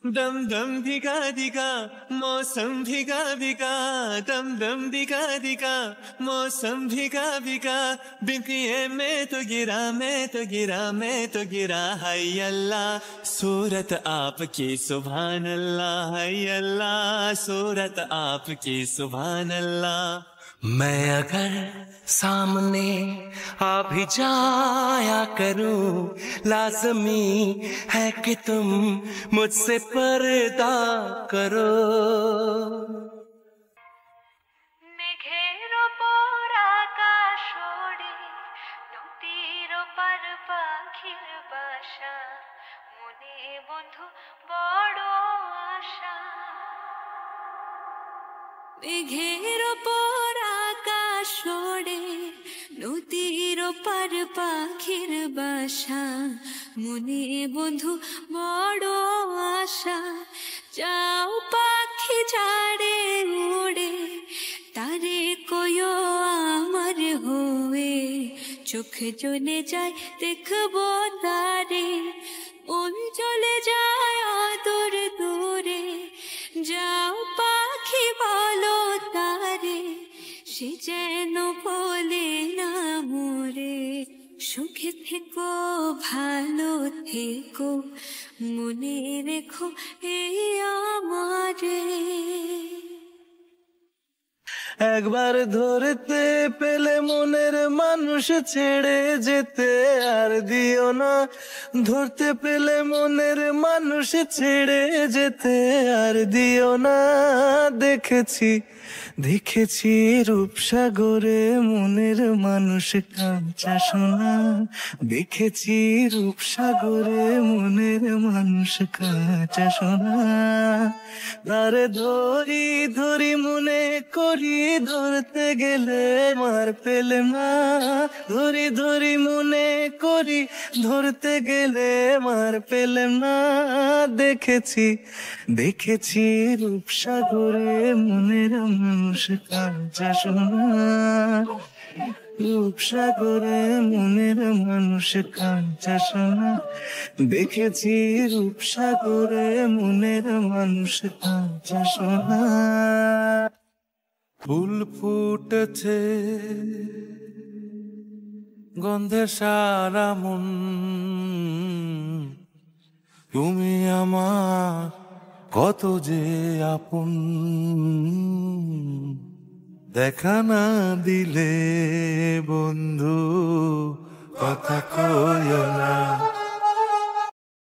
दम दम धिका धिका मौसम भिगा भिगा दम दम धिका धिका मौसम भिगा भिगा बिखरे मैं तो गिरा मैं तो गिरा मैं तो गिरा हाय अल्लाह सूरत आपकी सुभान अल्लाह हाय अल्लाह सूरत आपकी सुभान अल्लाह। मैं अगर सामने आ भी जाया करूं लाज़मी है कि तुम मुझसे पर्दा करो। মেঘের ওপর আকাশ ওড়ে নদীর ওপার পাখির বাসা মনে বন্ধু বড় আশা। মেঘের ওপর আকাশ ওড়ে নদীর ওপার পাখির বাসা মনে বন্ধু বড় আশা। যাও পাখি ঝাড়ে উড়ে তারে কয়ো আমার হয়ে চোখ জ্বলে যায় দেখবো তারে মন চলে যায় আদর দূরে। যাও পাখি বলো তারে সে যেন বলে না মোরে। সুখে থেকো ভালো থেকো মনে রেখো এই আমারে। একবার ধরতে পেলে মনের মানুষ ছেড়ে যেতে আর দিও না। ধরতে পেলে মনের মানুষ ছেড়ে যেতে আর দিও না। দেখেছি দেখেছি রূপসাগরে মনের মানুষ কাঁচা সোনা। দেখেছি রূপসাগরে মনের মানুষ কাঁচা সোনা। তারে ধরি ধরি মনে করি ধরতে গেলে মার পেলে না। ধরি ধরি মনে করি ধরতে গেলে মার পেলে না। দেখেছি দেখেছি রূপসাগরে মনের মানুষ কাঁচা সোনা। রূপসাগরে মনের মানুষ কাঁচা সোনা। দেখেছি রূপসাগরে মনের মানুষ কাঁচা সোনা। ফুল ফুটেছে গন্ধে সারা মন তুমি আমার কত যে আপন। দেখা না দিলে বন্ধু কথা কইও না।